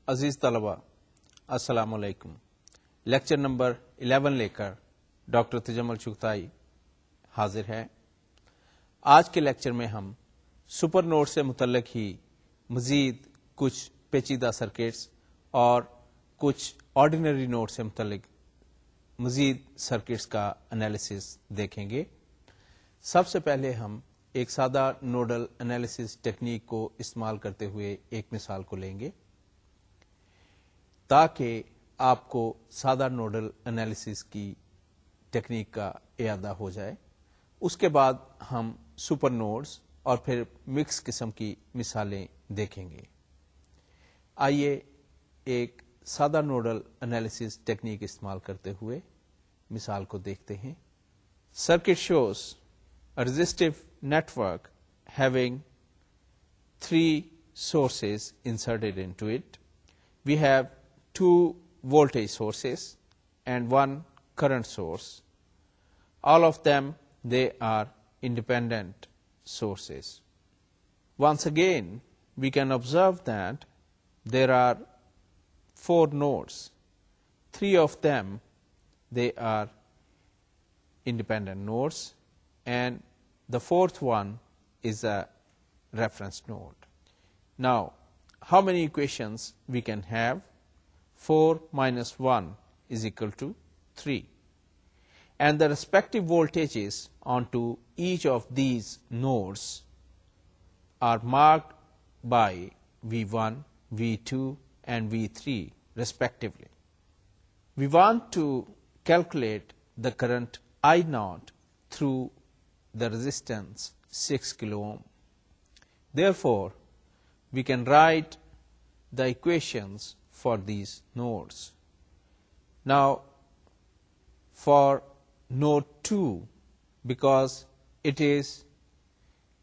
अजीज तलबा अस्सलाम वालेकुम। लेक्चर नंबर 11 लेकर डॉक्टर तजम्मुल चुगताई हाजिर है। आज के लेक्चर में हम सुपर नोड से मुतल्लिक ही मजीद कुछ पेचीदा सर्किट्स और कुछ ऑर्डिनरी नोड से मुतल्लिक मजीद सर्किट्स का एनालिसिस देखेंगे। सबसे पहले हम एक सादा नोडल एनालिसिस टेक्निक को इस्तेमाल करते हुए एक मिसाल को लेंगे ताकि आपको सादा नोडल एनालिसिस की टेक्निक का इयादा हो जाए। उसके बाद हम सुपर नोड्स और फिर मिक्स किस्म की मिसालें देखेंगे। आइए एक सादा नोडल एनालिसिस टेक्निक इस्तेमाल करते हुए मिसाल को देखते हैं। Circuit shows a resistive network having three sources inserted into it. We have two voltage sources and one current source. All of them, they are independent sources. Once again, we can observe that there are four nodes. Three of them, they are independent nodes, and the fourth one is a reference node. Now, how many equations we can have? 4 minus 1 is equal to 3. And the respective voltages onto each of these nodes are marked by V1, V2 and V3 respectively. We want to calculate the current I0 through the resistance 6 kilo ohm. Therefore, we can write the equations for these nodes. Now, for node 2, because it is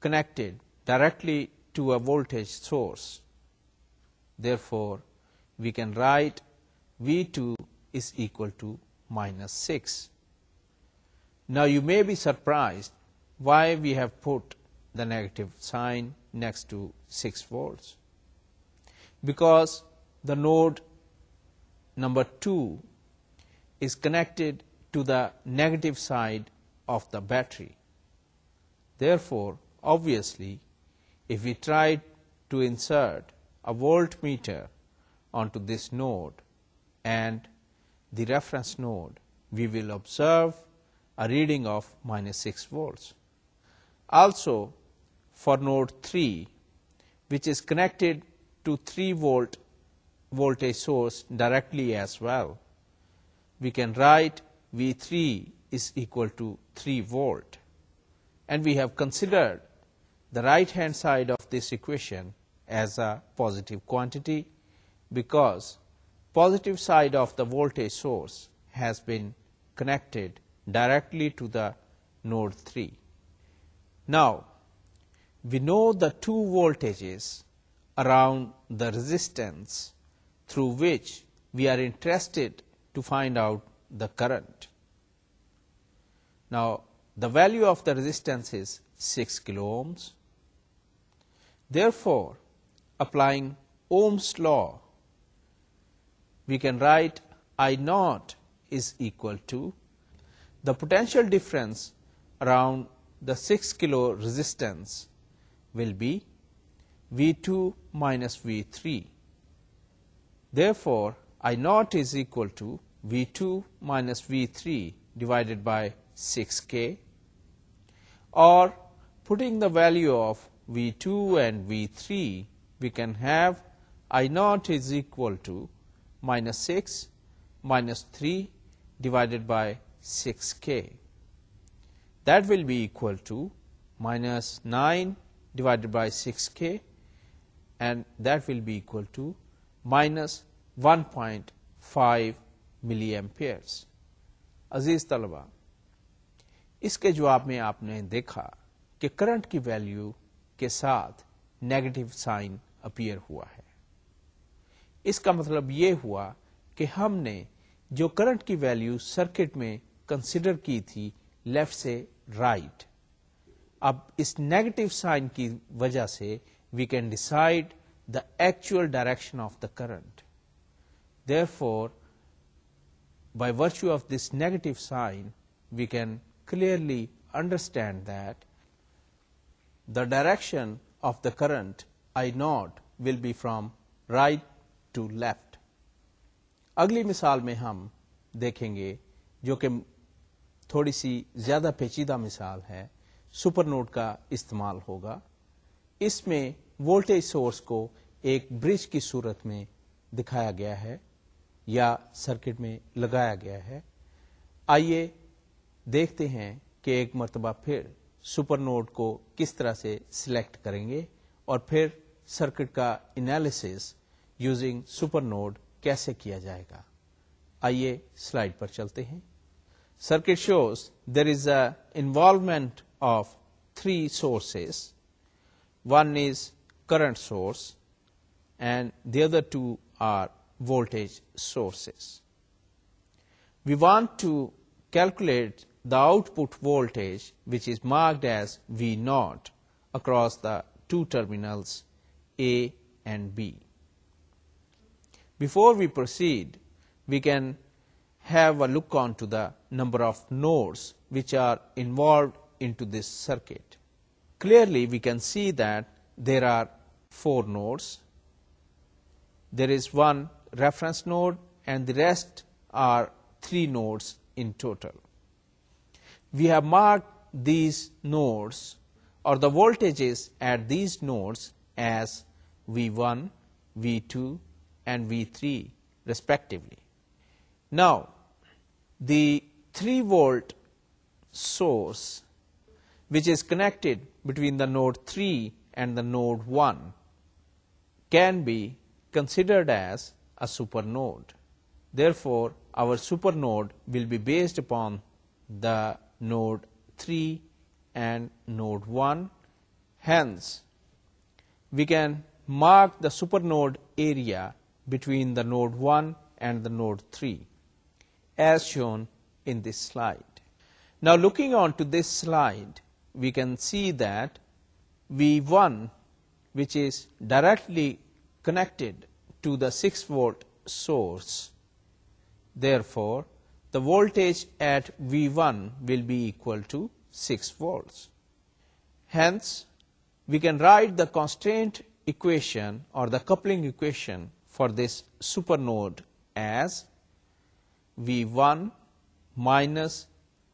connected directly to a voltage source, therefore, we can write V2 is equal to minus 6. Now, you may be surprised why we have put the negative sign next to 6 volts. Because the node number 2 is connected to the negative side of the battery. Therefore, obviously, if we try to insert a voltmeter onto this node and the reference node, we will observe a reading of minus 6 volts. Also, for node 3, which is connected to 3 volt voltage source directly as well, we can write V3 is equal to 3 volt. And we have considered the right hand side of this equation as a positive quantity because positive side of the voltage source has been connected directly to the node 3. Now, we know the two voltages around the resistance through which we are interested to find out the current. Now, the value of the resistance is 6 kilo ohms. Therefore, applying Ohm's law, we can write I0 is equal to the potential difference around the 6 kilo resistance will be V2 minus V3. Therefore, I0 is equal to V2 minus V3 divided by 6K, or putting the value of V2 and V3, we can have I0 is equal to minus 6 minus 3 divided by 6K. That will be equal to minus 9 divided by 6K, and that will be equal to minus 1.5 milliamperes. अजीज तलबा, इसके जवाब में आपने देखा कि current की value के साथ नेगेटिव साइन अपीयर हुआ है। इसका मतलब ये हुआ कि हमने जो करंट की वैल्यू सर्किट में कंसिडर की थी लेफ्ट से राइट, अब इस नेगेटिव साइन की वजह से we can decide the actual direction of the current. Therefore, by virtue of this negative sign, we can clearly understand that the direction of the current I naught will be from right to left. अगली मिसाल में हम देखेंगे, जो कि थोड़ी सी ज़्यादा पेचीदा मिसाल है, सुपरनोड का इस्तेमाल होगा। इसमें वोल्टेज सोर्स को एक ब्रिज की सूरत में दिखाया गया है या सर्किट में लगाया गया है। आइए देखते हैं कि एक मर्तबा फिर सुपरनोड को किस तरह से सिलेक्ट करेंगे और फिर सर्किट का एनालिसिस यूजिंग सुपरनोड कैसे किया जाएगा। आइए स्लाइड पर चलते हैं। Circuit shows there is a involvement of 3 sources. One is current source and the other 2 are voltage sources. We want to calculate the output voltage, which is marked as V naught, across the 2 terminals A and B. Before we proceed, we can have a look on to the number of nodes which are involved into this circuit. Clearly, we can see that there are 4 nodes. There is one reference node and the rest are 3 nodes in total. We have marked these nodes or the voltages at these nodes as V1, V2 and V3 respectively. Now, the 3 volt source which is connected between the node 3 and the node 1 can be considered as a supernode. Therefore, our supernode will be based upon the node 3 and node 1. Hence, we can mark the supernode area between the node 1 and the node 3 as shown in this slide. Now, looking on to this slide, we can see that V1, which is directly connected to the 6 volt source. Therefore, the voltage at V1 will be equal to 6 volts. Hence, we can write the constraint equation or the coupling equation for this supernode as V1 minus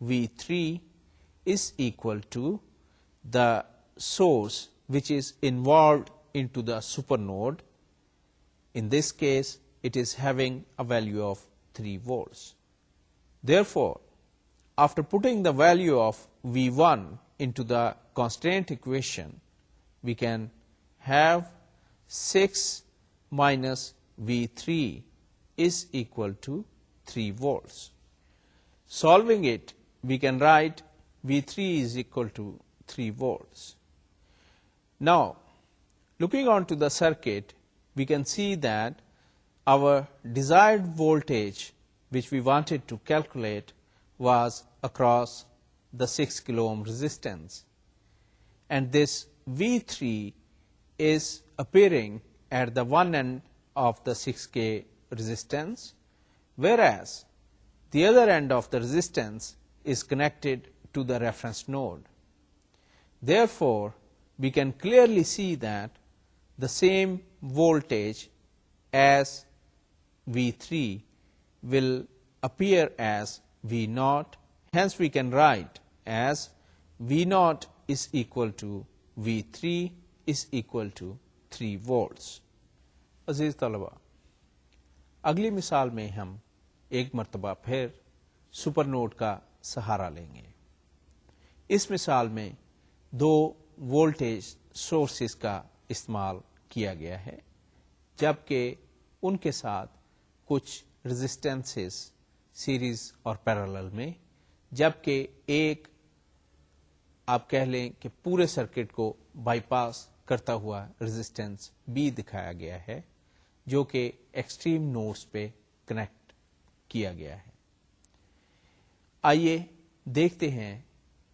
V3 is equal to the source which is involved into the supernode. In this case, it is having a value of 3 volts. Therefore, after putting the value of V1 into the constraint equation, we can have 6 minus V3 is equal to 3 volts. Solving it, we can write V3 is equal to 3 volts. Now, looking on to the circuit, we can see that our desired voltage which we wanted to calculate was across the 6 kilo ohm resistance, and this V3 is appearing at the one end of the 6K resistance, whereas the other end of the resistance is connected to the reference node. Therefore, we can clearly see that the same voltage as V3 will appear as V naught. Hence, we can write as V naught is equal to V3 is equal to 3 volts. अजीज तलबा, अगली मिसाल में हम एक मर्तबा फिर supernode का सहारा लेंगे। इस मिसाल में 2 वोल्टेज सोर्सेस का इस्तेमाल किया गया है, जबकि उनके साथ कुछ रेजिस्टेंसेस सीरीज और पैरेलल में, जबकि एक आप कह लें कि पूरे सर्किट को बाईपास करता हुआ रेजिस्टेंस बी दिखाया गया है, जो कि एक्सट्रीम नोड्स पे कनेक्ट किया गया है। आइए देखते हैं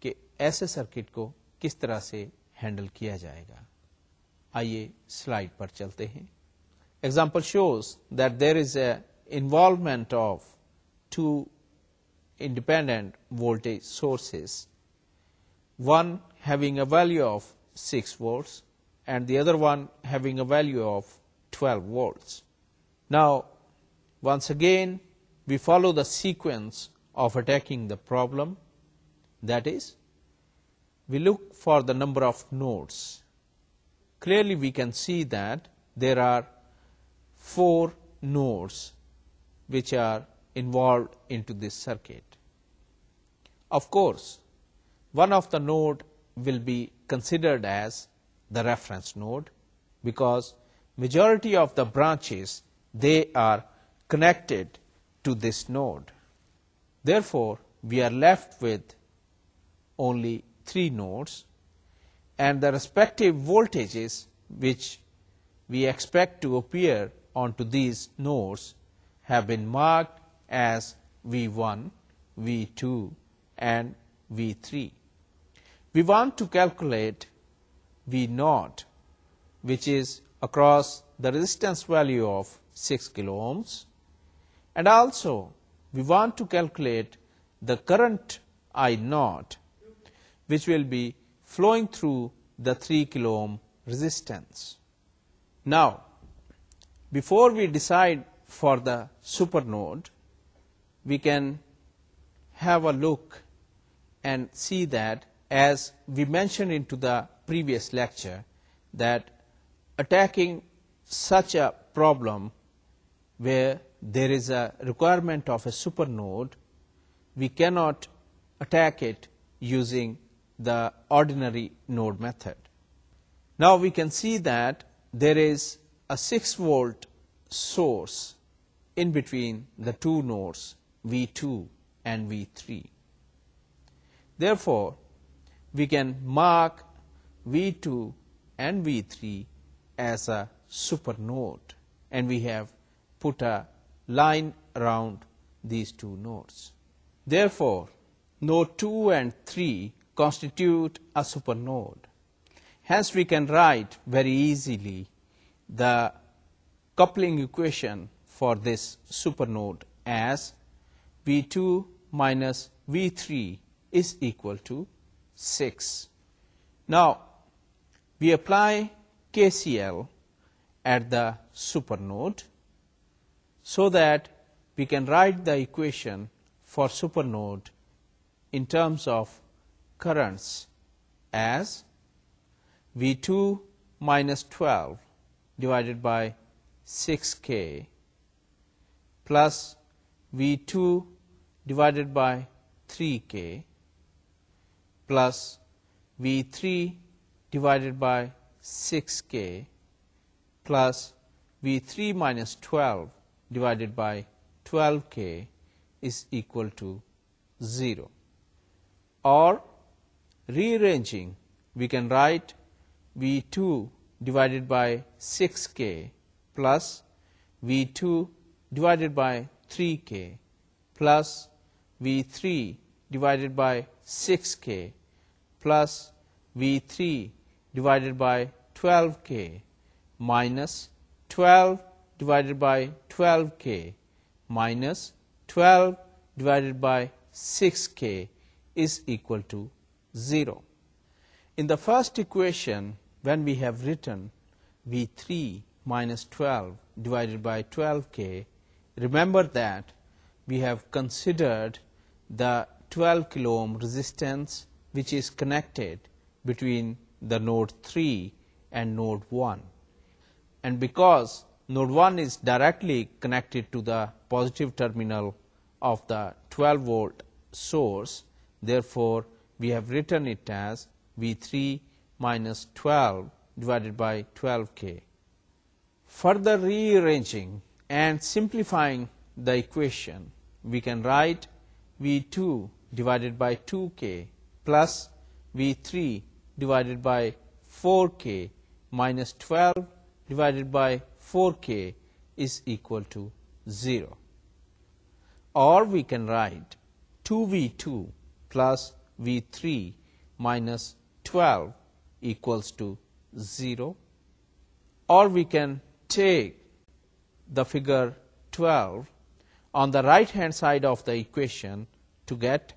कि ऐसे सर्किट को किस तरह से हैंडल किया जाएगा। आइए स्लाइड पर चलते हैं। Example shows that there is a involvement of two independent voltage sources, one having a value of 6 volts and the other one having a value of 12 volts. Now, once again, we follow the sequence of attacking the problem. That is, we look for the number of nodes. Clearly, we can see that there are 4 nodes which are involved into this circuit. Of course, one of the node will be considered as the reference node because majority of the branches, they are connected to this node. Therefore, we are left with only 3 nodes, and the respective voltages which we expect to appear onto these nodes have been marked as V1, V2 and V3. We want to calculate V0, which is across the resistance value of 6 kilo ohms, and also we want to calculate the current I0, which will be flowing through the 3 kilo ohm resistance. Now, before we decide for the supernode, we can have a look and see that, as we mentioned into the previous lecture, that attacking such a problem where there is a requirement of a supernode, we cannot attack it using the ordinary node method. Now we can see that there is a 6 volt source in between the two nodes V2 and V3. Therefore, we can mark V2 and V3 as a supernode, and we have put a line around these two nodes. Therefore, node 2 and 3 constitute a supernode. Hence, we can write very easily the coupling equation for this supernode as V2 minus V3 is equal to 6. Now, we apply KCL at the supernode so that we can write the equation for supernode in terms of currents as V2 minus 12 divided by 6K plus V2 divided by 3K plus V3 divided by 6K plus V3 minus 12 divided by 12K is equal to 0. Or, rearranging, we can write V2 divided by 6K plus V2 divided by 3K plus V3 divided by 6K plus V3 divided by 12K minus 12 divided by 12K minus 12 divided by 6K is equal to 0. In the first equation, when we have written V3 minus 12 divided by 12K, remember that we have considered the 12 kilo ohm resistance which is connected between the node 3 and node 1. And because node 1 is directly connected to the positive terminal of the 12 volt source, therefore, we have written it as V3 minus 12 divided by 12K. Further rearranging and simplifying the equation, we can write V2 divided by 2K plus V3 divided by 4K minus 12 divided by 4K is equal to 0. Or we can write 2V2 plus V3 minus 12 equals to 0. Or we can take the figure 12 on the right hand side of the equation to get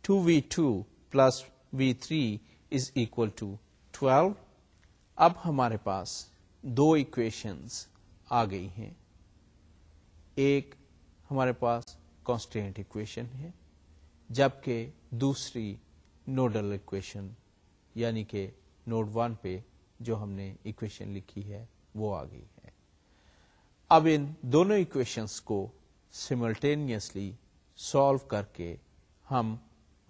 2v2 plus v3 is equal to 12. अब हमारे पास दो equations आ गई हैं. एक हमारे पास constant equation है, जबकि दूसरी नोडल इक्वेशन यानी कि नोड 1 पे जो हमने इक्वेशन लिखी है वो आ गई है. अब इन दोनों इक्वेशंस को सिमल्टेनियसली सॉल्व करके हम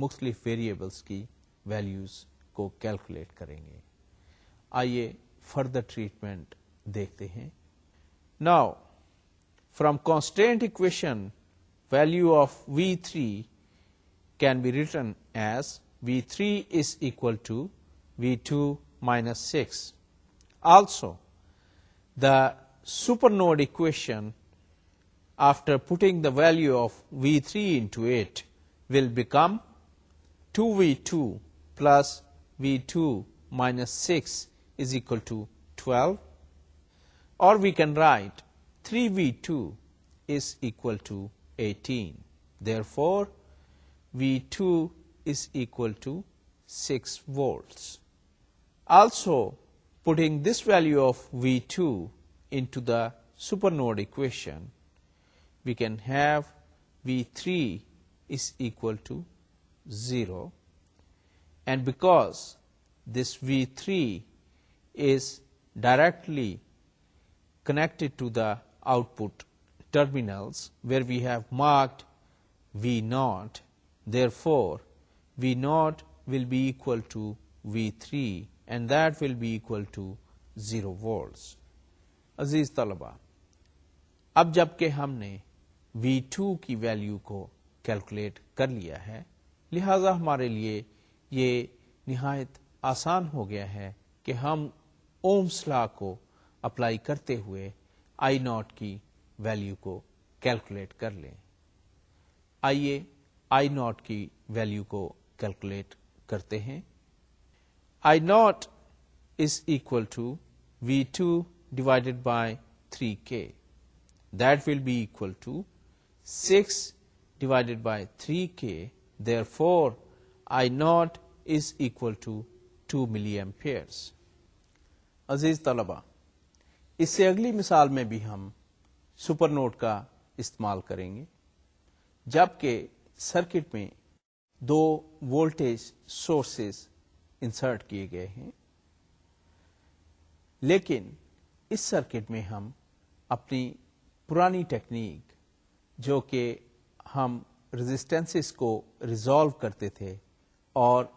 मुख्तलिफ वेरिएबल्स की वैल्यूज को कैलकुलेट करेंगे. आइए फर्दर ट्रीटमेंट देखते हैं. Now from constant equation value of v3 can be written as v3 is equal to v2 minus 6. Also, the supernode equation, after putting the value of v3 into it, will become 2v2 plus v2 minus 6 is equal to 12. Or we can write 3v2 is equal to 18. Therefore, v2 is equal to 6 volts. Also, putting this value of v2 into the supernode equation, we can have v3 is equal to 0. And because this v3 is directly connected to the output terminals where we have marked v0, therefore v0 will be equal to v3 and that will be equal to 0 volts. अजीज तलबा, अब जबकि हमने v2 की value को calculate कर लिया है, लिहाजा हमारे लिए ये निहायत आसान हो गया है कि हम ओम्स लॉ को अप्लाई करते हुए I0 की वैल्यू को कैलकुलेट कर लें. आइए I0 की वैल्यू को कैलकुलेट करते हैं. I0 is equal to V2 divided by 3K. That will be equal to 6 divided by 3K. Therefore, I0 is equal to 2 milliamperes. अजीज तलबा, इससे अगली मिसाल में भी हम सुपरनोड का इस्तेमाल करेंगे, जबकि सर्किट में दो वोल्टेज सोर्सेस इंसर्ट किए गए हैं. लेकिन इस सर्किट में हम अपनी पुरानी टेक्निक, जो कि हम रेजिस्टेंसेस को रिजॉल्व करते थे और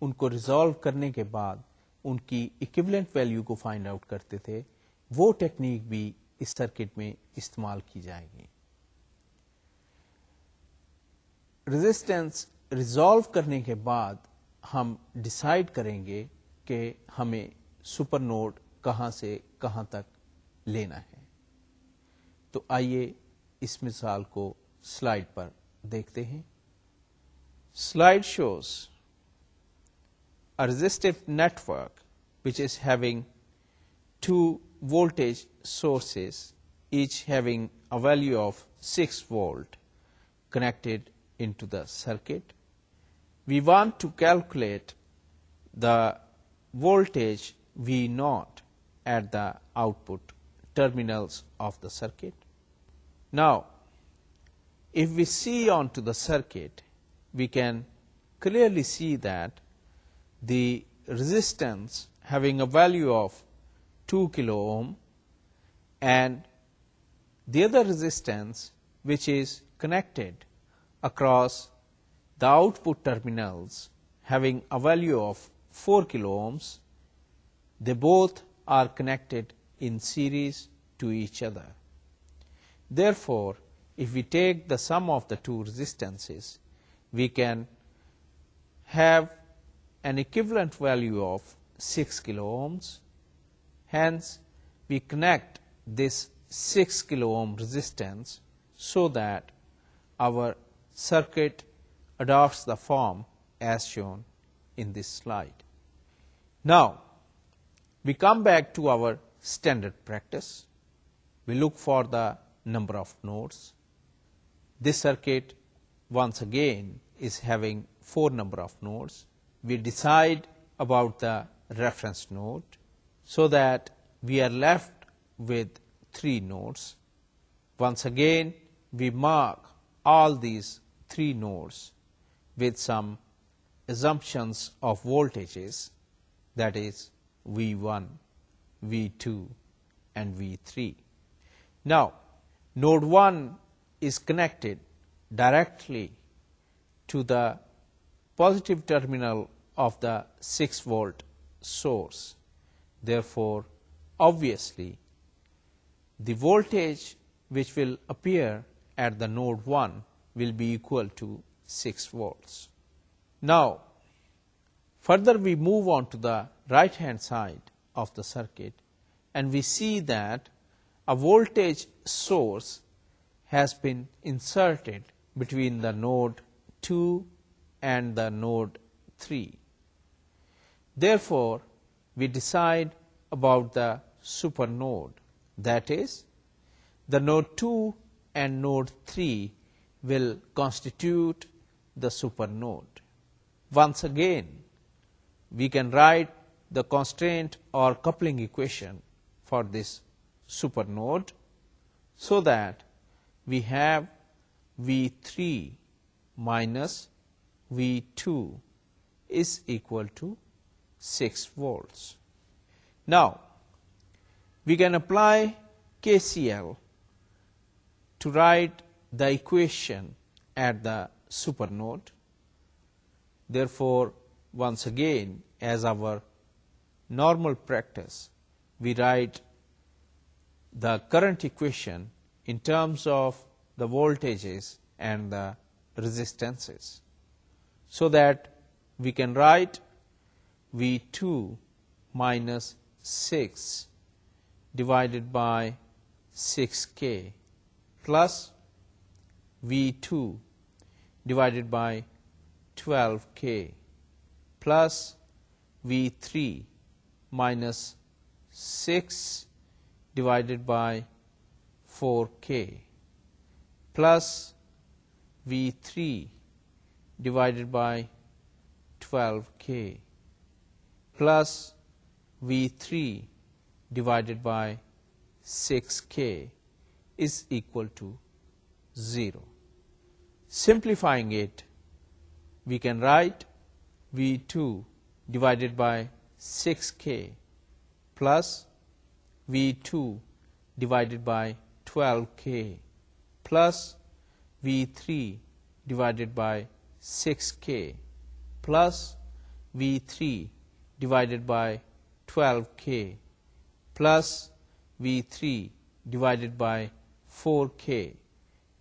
उनको रिजॉल्व करने के बाद उनकी इक्विवेलेंट वैल्यू को फाइंड आउट करते थे, वो टेक्निक भी इस सर्किट में इस्तेमाल की जाएगी. रेजिस्टेंस रिजॉल्व करने के बाद हम डिसाइड करेंगे कि हमें सुपरनोड कहां से कहां तक लेना है. तो आइए इस मिसाल को स्लाइड पर देखते हैं. Slide shows a resistive network which is having two voltage sources, each having a value of 6 volt connected into the circuit. We want to calculate the voltage V0 at the output terminals of the circuit. Now, if we see onto the circuit, we can clearly see that the resistance having a value of 2 kilo ohm and the other resistance which is connected across the output terminals having a value of 4 kilo ohms, they both are connected in series to each other. Therefore, if we take the sum of the two resistances, we can have an equivalent value of 6 kilo ohms. Hence, we connect this 6 kilo ohm resistance so that our circuit adopts the form as shown in this slide. Now, we come back to our standard practice. We look for the number of nodes. This circuit once again is having 4 number of nodes. We decide about the reference node so that we are left with 3 nodes. Once again, we mark all these 3 nodes with some assumptions of voltages, that is V1, V2 and V3. Now, node 1 is connected directly to the positive terminal of the 6 volt source. Therefore, obviously, the voltage which will appear at the node 1 will be equal to 6 volts. Now, further we move on to the right hand side of the circuit and we see that a voltage source has been inserted between the node 2 and the node 3. Therefore, we decide about the supernode, that is, the node 2 and node 3 will constitute the supernode. Once again, we can write the constraint or coupling equation for this supernode so that we have V3 minus V2 is equal to 6 volts. Now, we can apply KCL to write the equation at the supernode. Therefore, once again, as our normal practice, we write the current equation in terms of the voltages and the resistances, so that we can write V2 minus 6 divided by 6K plus V2 divided by 12K plus V3 minus 6 divided by 4K plus V3 divided by 12K plus V3 divided by 6K is equal to 0. Simplifying it, we can write V2 divided by 6K plus V2 divided by 12K plus V3 divided by 6K plus V3 divided by 12K plus V3 divided by 4K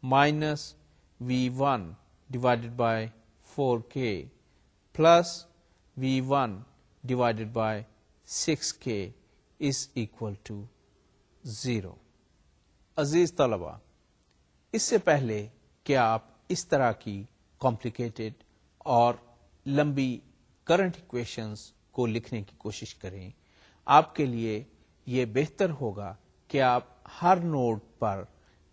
minus V1 divided by 4K plus V1 divided by 6K is equal to 0. अजीज तलबा, इससे पहले कि आप इस तरह की complicated और लंबी करंट इक्वेशंस को लिखने की कोशिश करें, आपके लिए ये बेहतर होगा कि आप हर नोड पर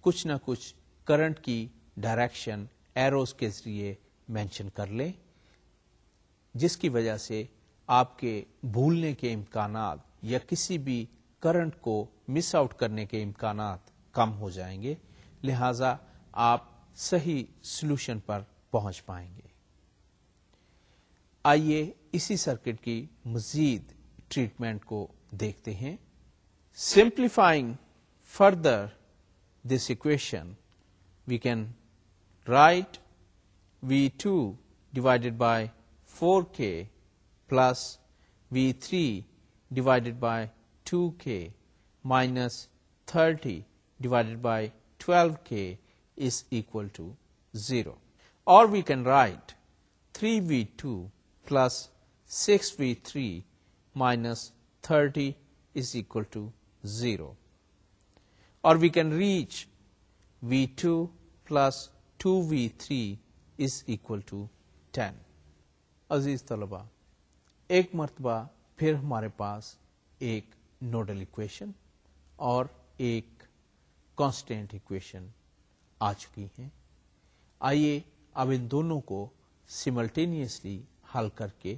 कुछ न कुछ करंट की डायरेक्शन एरोज के जरिए मेंशन कर लें, जिसकी वजह से आपके भूलने के इम्कानात या किसी भी करंट को मिस आउट करने के इम्कानात कम हो जाएंगे, लिहाजा आप सही सॉल्यूशन पर पहुंच पाएंगे। आइए इसी सर्किट की मजीद ट्रीटमेंट को देखते हैं। Simplifying further this equation, we can write V2 divided by 4K plus V3 divided by 2K minus 30 divided by 12K is equal to 0. Or we can write 3V2 plus 6V3 minus 30 is equal to 0. Or we can reach V2 plus 2V3 is equal to 10. अजीज तलबा, एक मर्तबा फिर हमारे पास एक nodal equation और एक constant equation आ चुकी हैं। आइए अब इन दोनों को सिमल्टेनियसली हल करके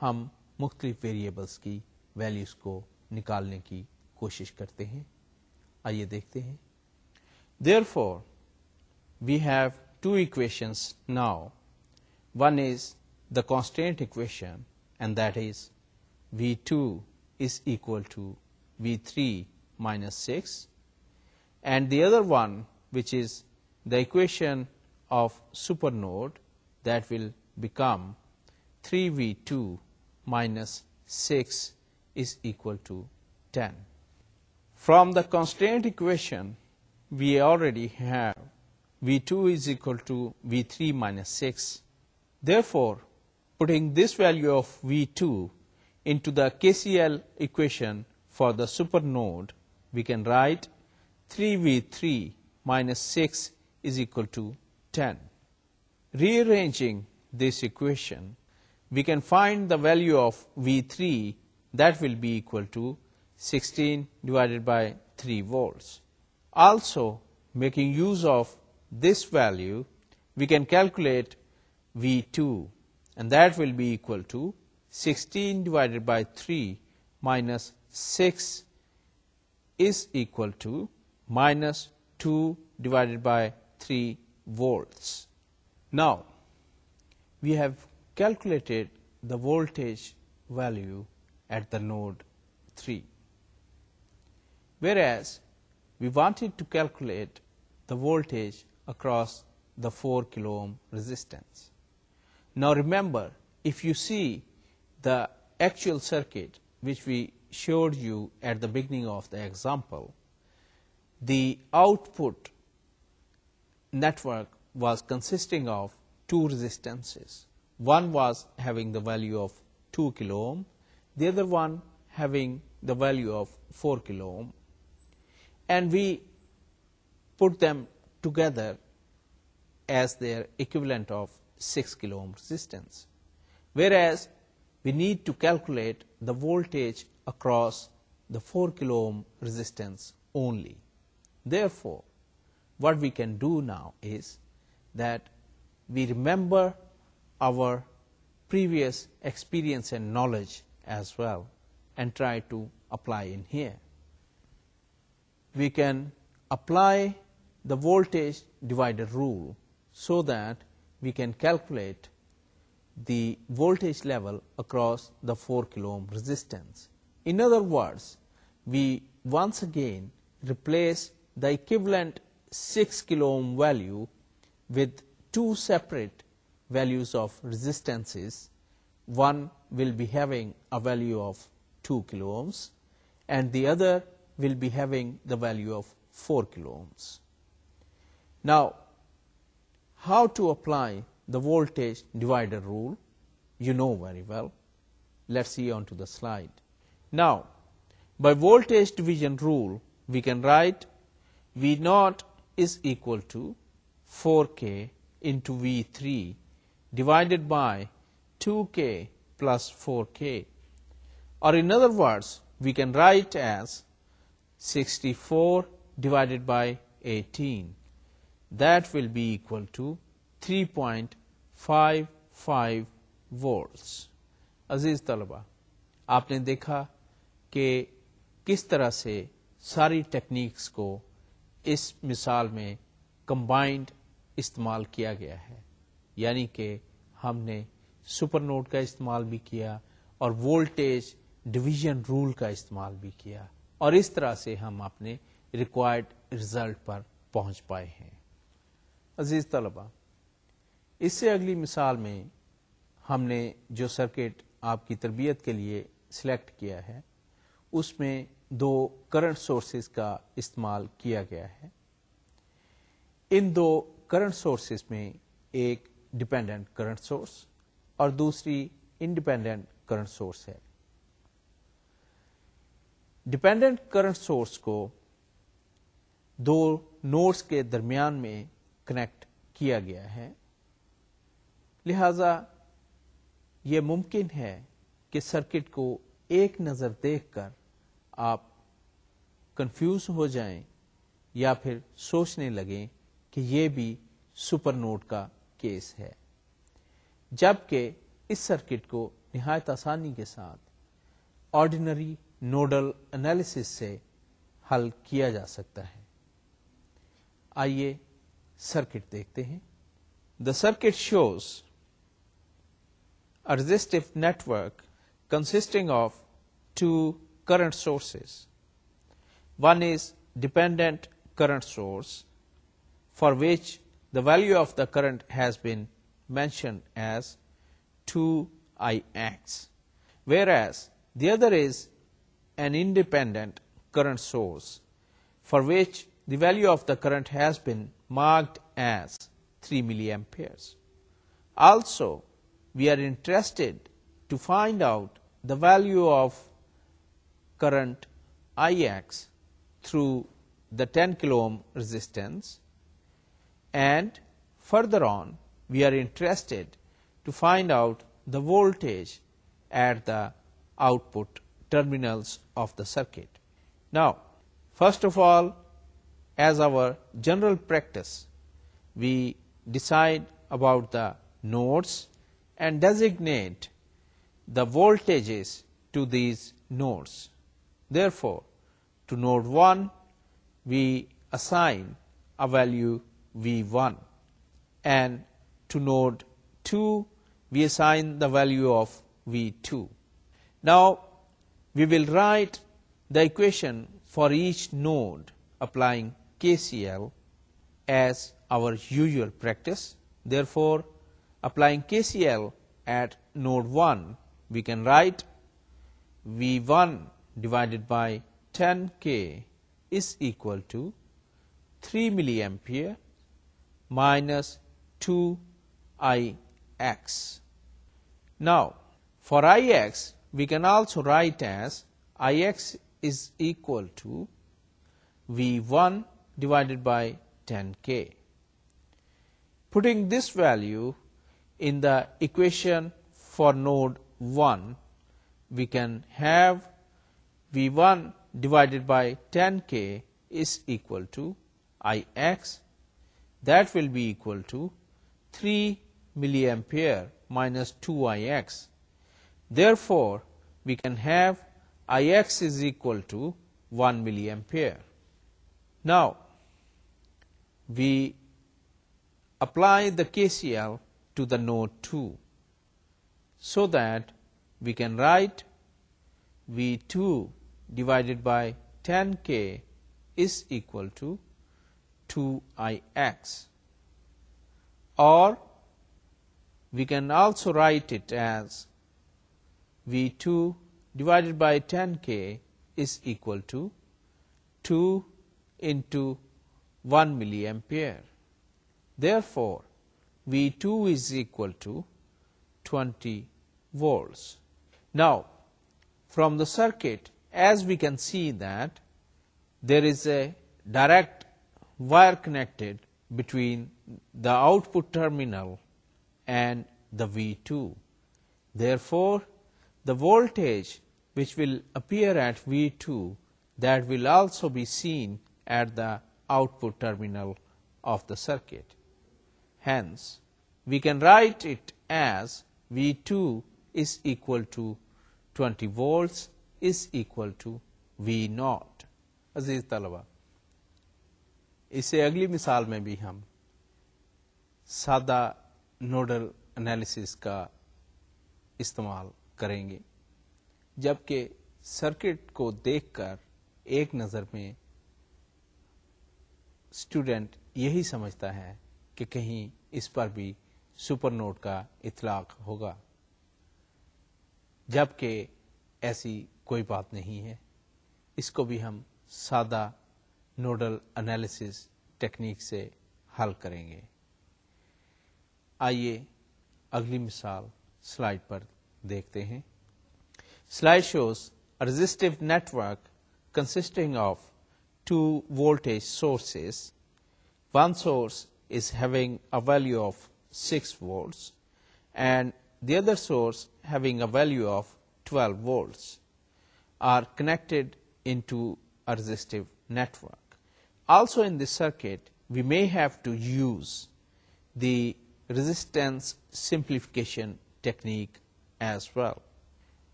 हम मुख्तलिफ वेरिएबल्स की वैल्यूज को निकालने की कोशिश करते हैं। आइए देखते हैं। Therefore, we have two equations now. One is the constant equation, and that is V2 is equal to V3 minus 6, and the other one, which is the equation of supernode, that will become 3V2 minus 6 is equal to 10. From the constant equation, we already have V2 is equal to V3 minus 6. Therefore, putting this value of V2 into the KCL equation for the supernode, we can write 3V3 minus 6 is equal to 10. Rearranging this equation, we can find the value of V3, that will be equal to 16 divided by 3 volts. Also, making use of this value, we can calculate V2, and that will be equal to 16 divided by 3 minus 6 is equal to minus 2 divided by 3 volts. Now, we have calculated the voltage value at the node 3, whereas we wanted to calculate the voltage across the 4 kilo ohm resistance. Now remember, if you see the actual circuit which we showed you at the beginning of the example, the output network was consisting of two resistances. One was having the value of 2 kilo ohm, the other one having the value of 4 kilo ohm, and we put them together as their equivalent of 6 kilo ohm resistance, whereas we need to calculate the voltage across the 4 kilo ohm resistance only. Therefore, what we can do now is that we remember our previous experience and knowledge as well and try to apply in here. We can apply the voltage divider rule so that we can calculate the voltage level across the 4 kilo ohm resistance. In other words, we once again replace the equivalent 6 kilo ohm value with two separate values of resistances. One will be having a value of 2 kilo ohms and the other will be having the value of 4 kilo ohms. Now, how to apply the voltage divider rule? You know very well. Let's see on to the slide. Now, by voltage division rule, we can write V0 is equal to 4K into V3 divided by 2K plus 4K. Or in other words, we can write as 64 divided by 18. That will be equal to 3.55 volts. अजीज तलबा, आपने देखा कि किस तरह से सारी techniques को इस मिसाल में कंबाइंड इस्तेमाल किया गया है, यानी कि हमने सुपरनोड का इस्तेमाल भी किया और वोल्टेज डिवीजन रूल का इस्तेमाल भी किया और इस तरह से हम अपने रिक्वायर्ड रिजल्ट पर पहुंच पाए हैं। अजीज तलबा, इससे अगली मिसाल में हमने जो सर्किट आपकी तरबियत के लिए सिलेक्ट किया है उसमें दो करंट सोर्सेज का इस्तेमाल किया गया है। इन दो करंट सोर्सेज में एक डिपेंडेंट करंट सोर्स और दूसरी इंडिपेंडेंट करंट सोर्स है। डिपेंडेंट करंट सोर्स को दो नोड्स के दरमियान में कनेक्ट किया गया है, लिहाजा ये मुमकिन है कि सर्किट को एक नज़र देखकर आप कंफ्यूज हो जाएं या फिर सोचने लगें कि ये भी सुपर नोड का केस है, जबकि इस सर्किट को निहायत आसानी के साथ ऑर्डिनरी नोडल एनालिसिस से हल किया जा सकता है। आइए सर्किट देखते हैं। The circuit shows a resistive network consisting of two current sources. One is dependent current source, for which the value of the current has been mentioned as 2Ix, whereas the other is an independent current source, for which the value of the current has been marked as 3 milliamperes. Also, we are interested to find out the value of current Ix through the 10 kilo ohm resistance, and further on we are interested to find out the voltage at the output terminals of the circuit. Now, first of all, as our general practice, we decide about the nodes and designate the voltages to these nodes. Therefore, to node 1 we assign a value V1, and to node 2 we assign the value of V2. Now, we will write the equation for each node applying KCL as our usual practice. Therefore, applying KCL at node 1, we can write V1 divided by 10K is equal to 3 milliampere minus 2Ix. Now, for Ix, we can also write as Ix is equal to V1 divided by 10K. Putting this value in the equation for node 1, we can have V1 divided by 10K is equal to Ix. That will be equal to 3 milliampere minus 2Ix. Therefore, we can have Ix is equal to 1 milliampere. Now, we apply the KCL to the node 2, so that we can write V2 divided by 10K is equal to 2Ix, or we can also write it as V2 divided by 10K is equal to 2 into 1 milliampere. Therefore, V2 is equal to 20 volts. Now, from the circuit, as we can see that there is a direct wire connected between the output terminal and the V2. Therefore, the voltage which will appear at V2, that will also be seen at the output terminal of the circuit. Hence, we can write it as V2 is equal to 20 volts is equal to V0. अजीज तलबा, इससे अगली मिसाल में भी हम सादा nodal analysis का इस्तेमाल करेंगे, जबकि सर्किट को देखकर एक नज़र में स्टूडेंट यही समझता है कि कहीं इस पर भी सुपर नोड का इतलाक होगा, जबकि ऐसी कोई बात नहीं है। इसको भी हम सादा नोडल एनालिसिस टेक्निक से हल करेंगे। आइए अगली मिसाल स्लाइड पर देखते हैं। Slide shows a resistive network consisting of two voltage sources. One source is having a value of 6 volts and the other source having a value of 12 volts are connected into a resistive network. Also in this circuit, we may have to use the resistance simplification technique as well.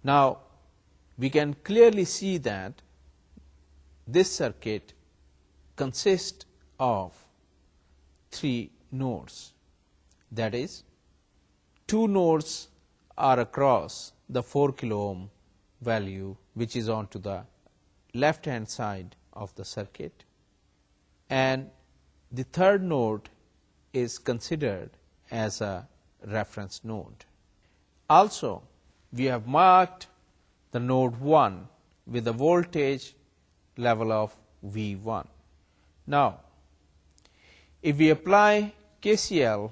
Now, we can clearly see that this circuit consists of 3 nodes. That is, 2 nodes are across the 4 kilo ohm value, which is onto the left hand side of the circuit, and the third node is considered as a reference node. Also, we have marked the node 1 with a voltage level of V1. Now, if we apply KCL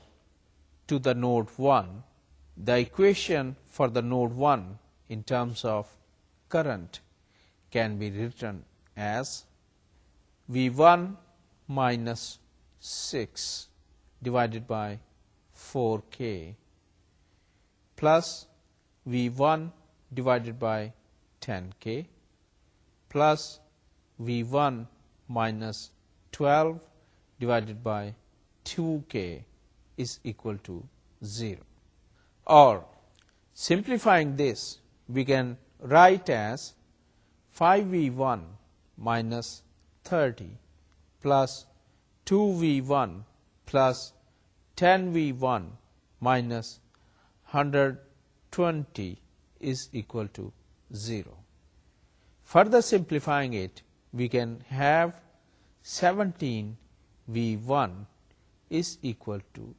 to the node 1, the equation for the node 1 in terms of current can be written as V1 minus 6 divided by 4K plus V1 divided by 10K plus V1 minus 12 divided by 2K is equal to 0. Or, simplifying this, we can write as 5V1 minus 30 plus 2V1 plus 10V1 minus 120 is equal to 0. Further simplifying it, we can have 17V1 is equal to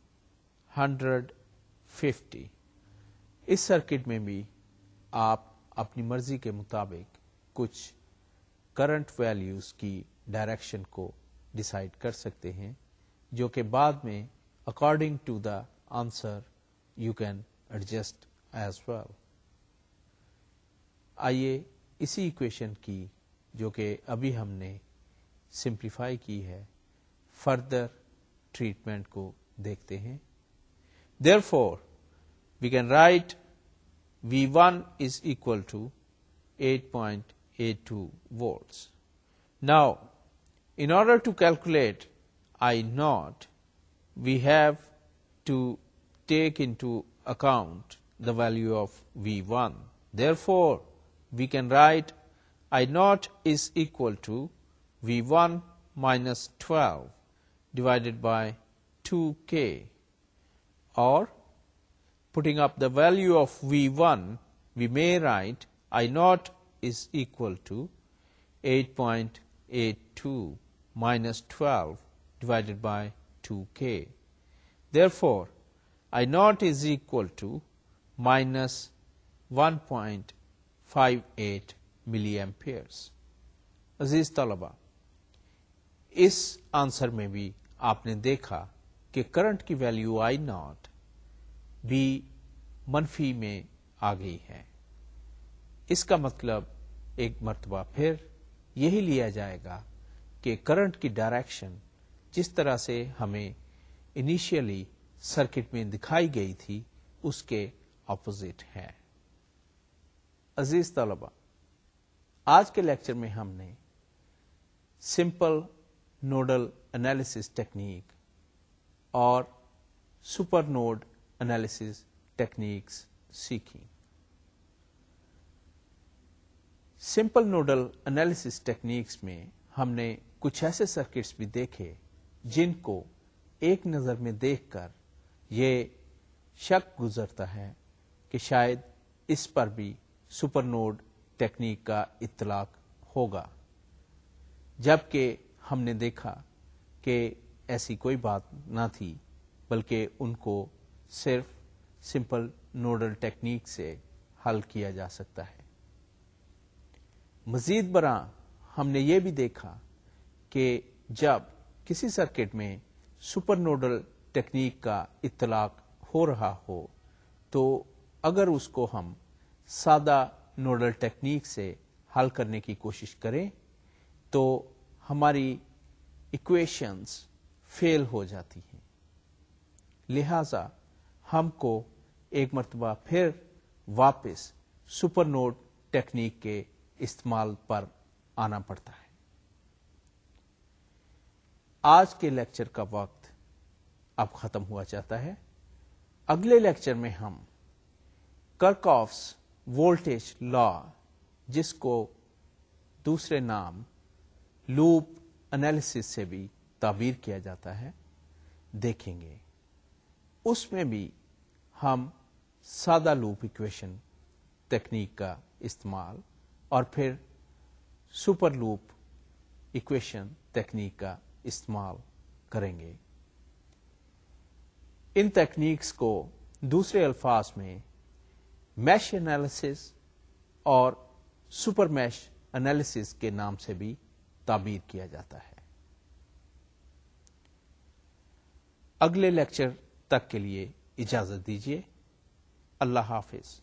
150. इस circuit में भी आप अपनी मर्जी के मुताबिक कुछ current values की डायरेक्शन को डिसाइड कर सकते हैं, जो कि बाद में according to the answer you can adjust as well. आइए इसी इक्वेशन की, जो कि अभी हमने सिंप्लीफाई की है, फर्दर ट्रीटमेंट को देखते हैं. Therefore, we can write V1 is equal to 8.82 volts. Now, in order to calculate I naught, we have to take into account the value of V1. Therefore, we can write I naught is equal to V1 minus 12 divided by 2K, or putting up the value of V1, we may write I naught is equal to 8.82 minus 12 divided by 2K. Therefore, I naught is equal to minus 1.58 milliamperes. अजीज तलबा, इस answer में भी आपने देखा कि current की value I not भी मनफी में आ गई है. इसका मतलब एक मर्तबा फिर यही लिया जाएगा कि करंट की डायरेक्शन जिस तरह से हमें इनिशियली सर्किट में दिखाई गई थी उसके ऑपोजिट है. अजीज तलबा, आज के लेक्चर में हमने सिंपल नोडल एनालिसिस टेक्निक और सुपर नोड एनालिसिस टेक्निक्स सीखी. सिंपल नोडल एनालिसिस टेक्निक्स में हमने कुछ ऐसे सर्किट्स भी देखे जिनको एक नज़र में देखकर ये शक गुजरता है कि शायद इस पर भी सुपर नोड टेक्निक का इत्तलाक होगा, जबकि हमने देखा कि ऐसी कोई बात ना थी, बल्कि उनको सिर्फ सिंपल नोडल टेक्निक से हल किया जा सकता है. मजीद बरा हमने ये भी देखा कि जब किसी सर्किट में सुपर नोडल टेक्निक का इत्तलाक हो रहा हो तो अगर उसको हम सादा नोडल टेक्निक से हल करने की कोशिश करें तो हमारी इक्वेशंस फेल हो जाती हैं. लिहाजा हमको एक मर्तबा फिर वापस सुपर नोड टेक्निक के इस्तेमाल पर आना पड़ता है. आज के लेक्चर का वक्त अब खत्म हुआ चाहता है। अगले लेक्चर में हम कर्चॉफ्स वोल्टेज लॉ, जिसको दूसरे नाम लूप एनालिसिस से भी ताबीर किया जाता है, देखेंगे। उसमें भी हम सादा लूप इक्वेशन तकनीक का इस्तेमाल और फिर सुपर लूप इक्वेशन तकनीक का इस्तेमाल करेंगे। इन तकनीक्स को दूसरे अल्फाज में मैश एनालिसिस और सुपर मैश एनालिसिस के नाम से भी ताबीर किया जाता है। अगले लेक्चर तक के लिए इजाजत दीजिए। अल्लाह हाफिज।